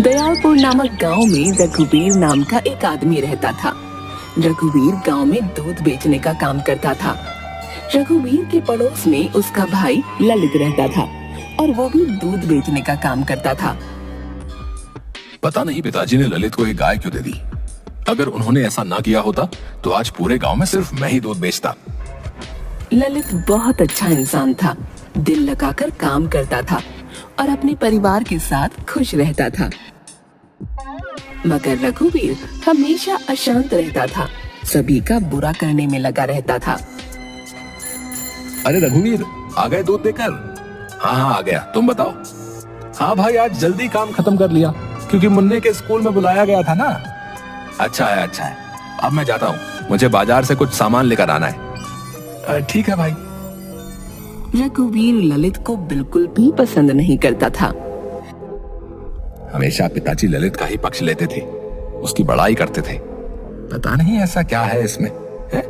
दयालपुर नामक गांव में रघुवीर नाम का एक आदमी रहता था। रघुवीर गांव में दूध बेचने का काम करता था। रघुवीर के पड़ोस में उसका भाई ललित रहता था और वो भी दूध बेचने का काम करता था। पता नहीं पिताजी ने ललित को एक गाय क्यों दे दी। अगर उन्होंने ऐसा ना किया होता तो आज पूरे गांव में सिर्फ मैं ही दूध बेचता। ललित बहुत अच्छा इंसान था, दिल लगाकर काम करता था और अपने परिवार के साथ खुश रहता था। मगर रघुवीर हमेशा अशांत रहता था, सभी का बुरा करने में लगा रहता था। अरे रघुवीर, आ गए दूध देकर? हाँ आ गया, तुम बताओ। हाँ भाई, आज जल्दी काम खत्म कर लिया क्योंकि मुन्ने के स्कूल में बुलाया गया था ना। अच्छा है। अब मैं जाता हूँ, मुझे बाजार से कुछ सामान लेकर आना है। ठीक है भाई। रघुवीर ललित को बिल्कुल भी पसंद नहीं करता था। हमेशा पिताजी ललित का ही पक्ष लेते थे, उसकी बड़ाई करते थे। पता नहीं ऐसा क्या है इसमें, है?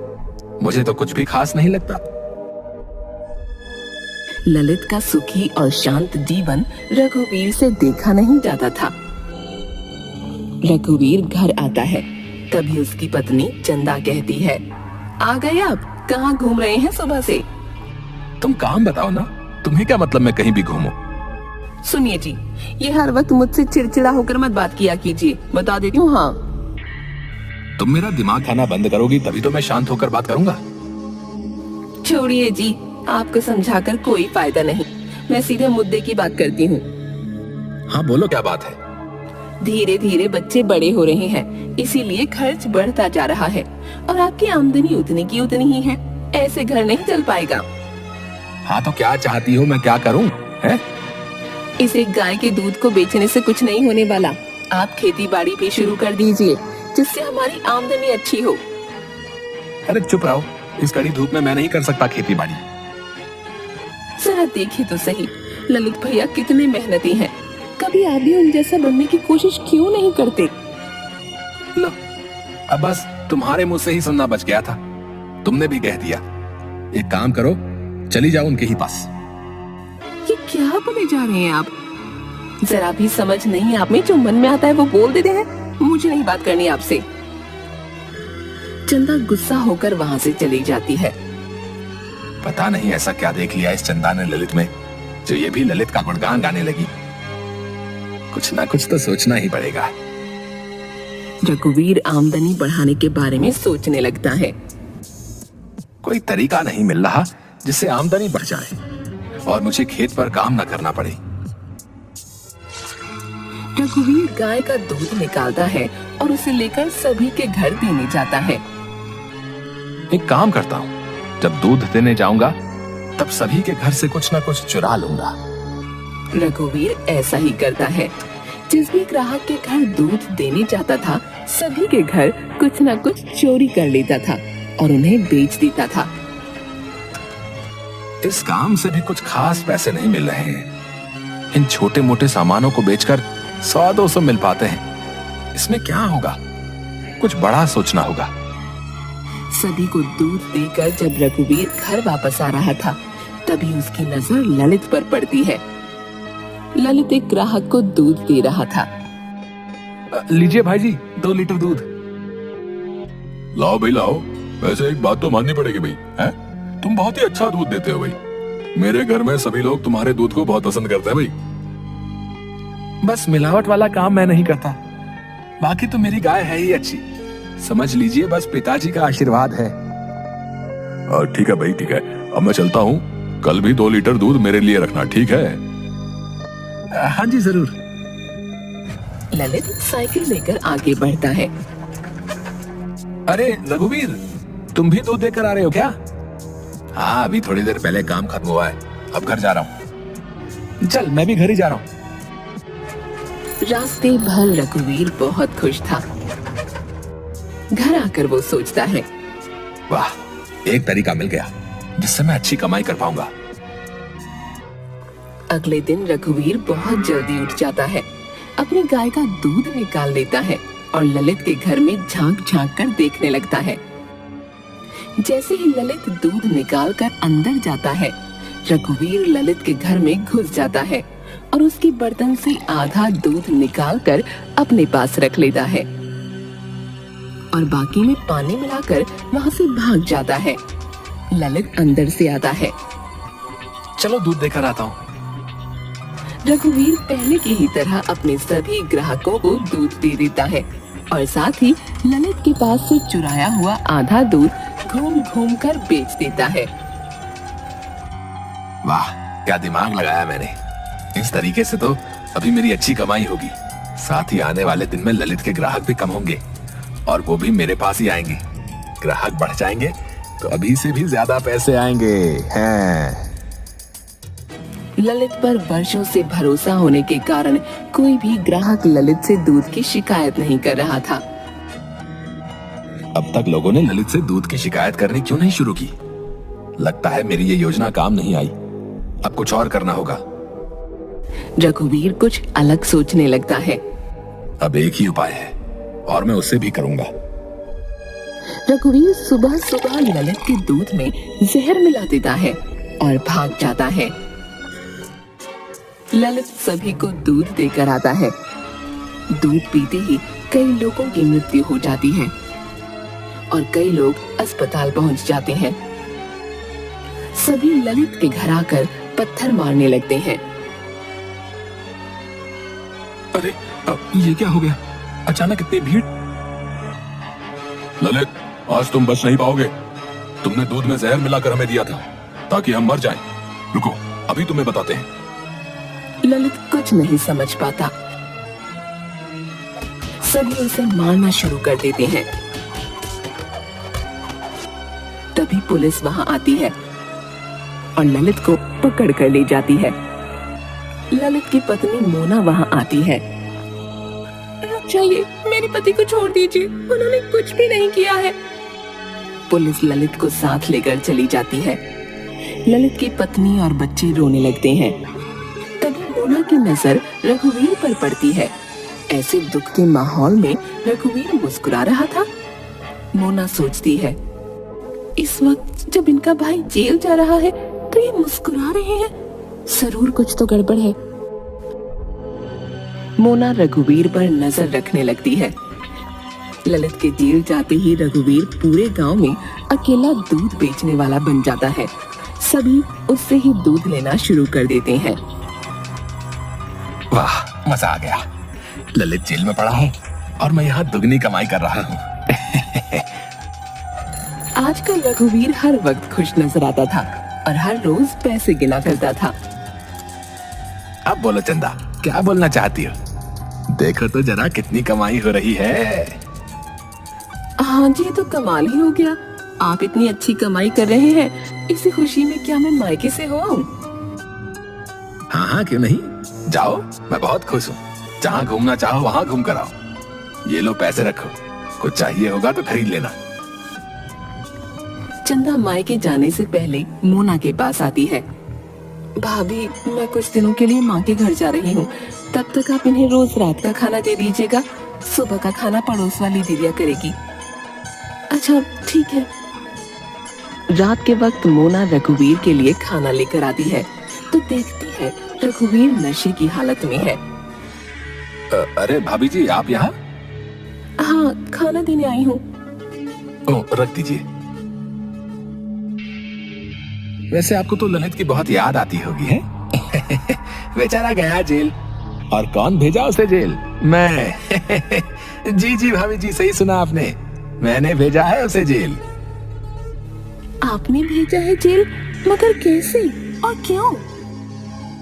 मुझे तो कुछ भी खास नहीं लगता। ललित का सुखी और शांत जीवन रघुवीर से देखा नहीं जाता था। रघुवीर घर आता है, तभी उसकी पत्नी चंदा कहती है, आ गए आप? कहाँ घूम रहे हैं सुबह से? तुम काम बताओ ना, तुम्हें क्या मतलब मैं कहीं भी घूमूं? सुनिए जी, ये हर वक्त मुझसे चिड़चिड़ा होकर मत बात किया कीजिए, बता देती हूँ। हाँ, तुम मेरा दिमाग खाना बंद करोगी तभी तो मैं शांत होकर बात करूंगा। छोड़िए जी, आपको समझाकर कोई फायदा नहीं, मैं सीधे मुद्दे की बात करती हूँ। हाँ बोलो, क्या बात है? धीरे धीरे बच्चे बड़े हो रहे हैं, इसीलिए खर्च बढ़ता जा रहा है और आपकी आमदनी उतनी की उतनी ही है। ऐसे घर नहीं चल पाएगा। हाँ तो क्या चाहती हो, मैं क्या करूं? है? इस एक गाय के दूध को बेचने से कुछ नहीं होने वाला। आप खेती बाड़ी भी शुरू कर दीजिए, जिससे हमारी आमदनी अच्छी हो। अरे चुप रहो, इस कड़ी धूप में मैं नहीं कर सकता खेती बाड़ी। जरा देखिए तो सही, ललित भैया कितने मेहनती हैं। कभी आप भी उन जैसा बनने की कोशिश क्यों नहीं करते? लो, अब बस तुम्हारे मुंह से ही सुनना बच गया था, तुमने भी कह दिया। एक काम करो, चली जाओ उनके ही पास। ये क्या बोले जा रहे हैं आप? जरा भी समझ नहीं आप में, जो मन में आता है वो बोल देते हैं। मुझे नहीं बात करनी आपसे। चंदा गुस्सा होकर वहाँ से चली जाती है। पता नहीं ऐसा क्या देख लिया इस चंदा ने ललित में, जो ये भी ललित का गुणगान गाने लगी। कुछ ना कुछ तो सोचना ही पड़ेगा। रघुवीर आमदनी बढ़ाने के बारे में सोचने लगता है। कोई तरीका नहीं मिल रहा जिससे आमदनी बढ़ जाए और मुझे खेत पर काम न करना पड़े। रघुवीर गाय का दूध निकालता है और उसे लेकर सभी के घर देने जाता है। एक काम करता हूँ, जब दूध देने जाऊंगा तब सभी के घर से कुछ न कुछ चुरा लूंगा। रघुवीर ऐसा ही करता है। जिस भी ग्राहक के घर दूध देने जाता था, सभी के घर कुछ न कुछ चोरी कर लेता था और उन्हें बेच देता था। इस काम से भी कुछ खास पैसे नहीं मिल रहे हैं। इन छोटे मोटे सामानों को बेचकर 100-200 मिल पाते हैं। इसमें क्या होगा? कुछ बड़ा सोचना होगा। सभी को दूध देकर जब रघुवीर घर वापस आ रहा था, तभी उसकी नजर ललित पर पड़ती है। ललित एक ग्राहक को दूध दे रहा था। लीजिए भाई जी, 2 लीटर दूध। लाओ भाई लाओ। वैसे एक बात तो माननी पड़ेगी भाई, हैं? तुम बहुत ही अच्छा दूध देते हो भाई। मेरे घर में सभी लोग तुम्हारे दूध को बहुत पसंद करते हैं भाई। बस मिलावट वाला काम मैं नहीं करता, बाकी तो मेरी गाय है ही अच्छी। समझ लीजिए, बस पिताजी का आशीर्वाद है। ठीक है भाई, ठीक है। अब मैं चलता हूँ, कल भी 2 लीटर दूध मेरे लिए रखना, ठीक है? हाँ जी जरूर। ललित साइकिल लेकर आगे बढ़ता है। अरे रघुवीर, तुम भी दूध देकर आ रहे हो क्या? हाँ, अभी थोड़ी देर पहले काम खत्म हुआ है, अब घर जा रहा हूँ। चल, मैं भी घर ही जा रहा हूँ। रास्ते भर रघुवीर बहुत खुश था। घर आकर वो सोचता है, वाह, एक तरीका मिल गया जिससे मैं अच्छी कमाई कर पाऊंगा। अगले दिन रघुवीर बहुत जल्दी उठ जाता है, अपनी गाय का दूध निकाल लेता है और ललित के घर में झांक झांक कर देखने लगता है। जैसे ही ललित दूध निकाल कर अंदर जाता है, रघुवीर ललित के घर में घुस जाता है और उसके बर्तन से आधा दूध निकालकर अपने पास रख लेता है और बाकी में पानी मिलाकर वहाँ से भाग जाता है। ललित अंदर से आता है। चलो दूध देकर आता हूँ। रघुवीर पहले की ही तरह अपने सभी ग्राहकों को दूध दे देता है और साथ ही ललित के पास से चुराया हुआ आधा दूध घूम घूम कर बेच देता है। वाह, क्या दिमाग लगाया मैंने। इस तरीके से तो अभी मेरी अच्छी कमाई होगी। साथ ही आने वाले दिन में ललित के ग्राहक भी कम होंगे और वो भी मेरे पास ही आएंगे। ग्राहक बढ़ जाएंगे तो अभी से भी ज्यादा पैसे आएंगे हैं। ललित पर वर्षों से भरोसा होने के कारण कोई भी ग्राहक ललित से दूध की शिकायत नहीं कर रहा था। अब तक लोगों ने ललित से दूध की शिकायत करनी क्यों नहीं शुरू की? लगता है मेरी ये योजना काम नहीं आई। अब कुछ और करना होगा। रघुवीर कुछ अलग सोचने लगता है। अब एक ही उपाय है और मैं उससे भी करूंगा। रघुवीर सुबह सुबह ललित के दूध में जहर मिला देता है और भाग जाता है। ललित सभी को दूध देकर आता है। दूध पीते ही कई लोगों की मृत्यु हो जाती है और कई लोग अस्पताल पहुंच जाते हैं। सभी ललित के घर आकर पत्थर मारने लगते हैं। अरे, अब ये क्या हो गया? अचानक इतनी भीड़। ललित, आज तुम बच नहीं पाओगे। तुमने दूध में जहर मिलाकर हमें दिया था ताकि हम मर जाएं। रुको, अभी तुम्हें बताते हैं। ललित कुछ नहीं समझ पाता। सभी उसे मारना शुरू कर देते हैं। तभी पुलिस वहां आती है और ललित को पकड़ कर ले जाती है। ललित की पत्नी मोना वहां आती है। रुक जाइए, मेरे पति को छोड़ दीजिए, उन्होंने कुछ भी नहीं किया है। पुलिस ललित को साथ लेकर चली जाती है। ललित की पत्नी और बच्चे रोने लगते हैं। तभी मोना की नजर रघुवीर पर पड़ती है। ऐसे दुख के माहौल में रघुवीर मुस्कुरा रहा था। मोना सोचती है, इस वक्त जब इनका भाई जेल जा रहा है तो ये मुस्कुरा रहे हैं, जरूर कुछ तो गड़बड़ है। मोना रघुवीर पर नजर रखने लगती है। ललित के जेल जाते ही रघुवीर पूरे गांव में अकेला दूध बेचने वाला बन जाता है। सभी उससे ही दूध लेना शुरू कर देते हैं। वाह, मजा आ गया। ललित जेल में पड़ा है और मैं यहाँ दुगनी कमाई कर रहा हूँ। आजकल रघुवीर हर वक्त खुश नजर आता था और हर रोज पैसे गिना करता था। अब बोलो चंदा, क्या बोलना चाहती हो? देखो तो जरा कितनी कमाई हो रही है। हाँ जी, तो कमाल ही हो गया। आप इतनी अच्छी कमाई कर रहे हैं, इसी खुशी में क्या मैं मायके से हो आऊं? हाँ हाँ, क्यों नहीं। जाओ, मैं बहुत खुश हूँ। जहाँ घूमना चाहो वहाँ घूम कर आओ। ये लो पैसे रखो, कुछ चाहिए होगा तो खरीद लेना। चंदा मायके जाने से पहले मोना के पास आती है। भाभी, मैं कुछ दिनों के लिए माँ के घर जा रही हूँ, तब तक आप इन्हें रोज रात का खाना दे दीजिएगा। सुबह का खाना पड़ोस वाली दीदिया करेगी। अच्छा, ठीक है। रात के वक्त मोना रघुवीर के लिए खाना लेकर आती है तो देखती है रघुवीर नशे की हालत में है। अरे भाभी जी, आप यहाँ? हाँ, खाना देने आई हूँ। रख दीजिए। वैसे आपको तो ललित की बहुत याद आती होगी, है? बेचारा गया जेल। और कौन भेजा उसे जेल? मैं। जी जी भाभी जी, सही सुना आपने। मैंने भेजा है उसे जेल। आपने भेजा है जेल? मगर कैसे और क्यों?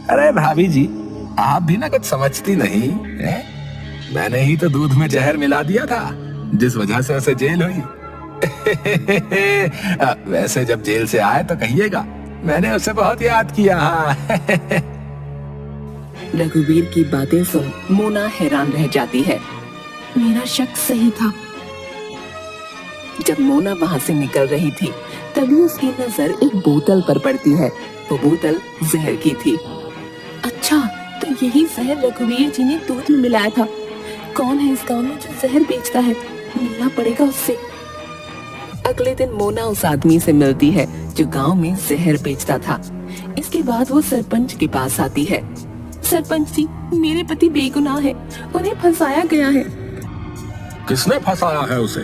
अरे भाभी जी, आप भी ना कुछ समझती नहीं है? मैंने ही तो दूध में जहर मिला दिया था, जिस वजह से उसे जेल हुई। वैसे जब जेल से आए तो कहिएगा मैंने उसे बहुत याद किया। रघुवीर की बातें सुन मोना हैरान रह जाती है। मेरा शक सही था। जब मोना वहां से निकल रही थी तभी उसकी नजर एक बोतल पर पड़ती है। वो बोतल जहर की थी। अच्छा, तो यही जहर रघुवीर जी ने दूध में मिलाया था। कौन है इस गांव में जो जहर बेचता है? मिलना पड़ेगा उससे। अगले दिन मोना उस आदमी से मिलती है जो गांव में जहर बेचता था। इसके बाद वो सरपंच के पास आती है। सरपंच जी, मेरे पति बेगुनाह है, उन्हें फंसाया गया है। किसने फंसाया है उसे?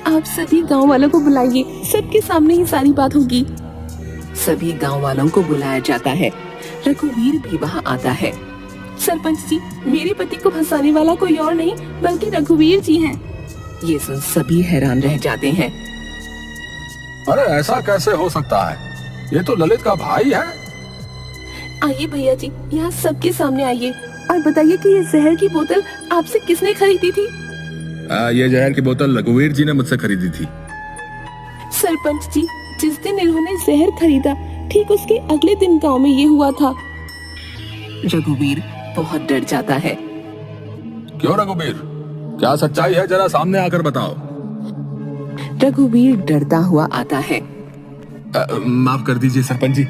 आप सभी गांव वालों को बुलाइए, सबके सामने ही सारी बात होगी। सभी गांव वालों को बुलाया जाता है। रघुवीर भी वहां आता है। सरपंच जी, मेरे पति को फंसाने वाला कोई और नहीं बल्कि रघुवीर जी हैं। ये सुन सभी हैरान रह जाते हैं। अरे ऐसा कैसे हो सकता है? ये तो ललित का भाई है। आइए भैया जी, यहाँ सबके सामने आइए और बताइए कि ये जहर की बोतल आपसे किसने खरीदी थी? ये जहर की बोतल रघुवीर जी ने मुझसे खरीदी थी। सरपंच जी, जिस दिन इन्होंने जहर खरीदा ठीक उसके अगले दिन गांव में ये हुआ था। रघुवीर बहुत डर जाता है। क्यों रघुवीर, क्या सच्चाई है? जरा सामने आकर बताओ। रघुवीर डरता हुआ आता है। माफ कर दीजिए सरपंच जी,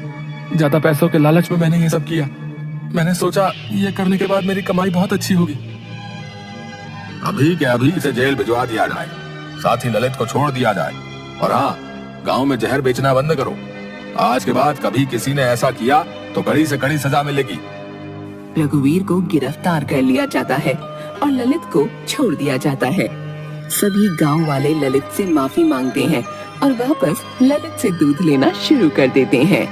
ज्यादा पैसों के लालच में मैंने ये सब किया। मैंने सोचा ये करने के बाद मेरी कमाई बहुत अच्छी होगी। अभी के अभी इसे जेल भिजवा दिया जाए, साथ ही ललित को छोड़ दिया जाए, और हाँ, गांव में जहर बेचना बंद करो। आज के बाद कभी किसी ने ऐसा किया तो कड़ी से कड़ी सजा मिलेगी। रघुवीर को गिरफ्तार कर लिया जाता है और ललित को छोड़ दिया जाता है। सभी गांव वाले ललित से माफी मांगते हैं और वापस ललित से दूध लेना शुरू कर देते हैं।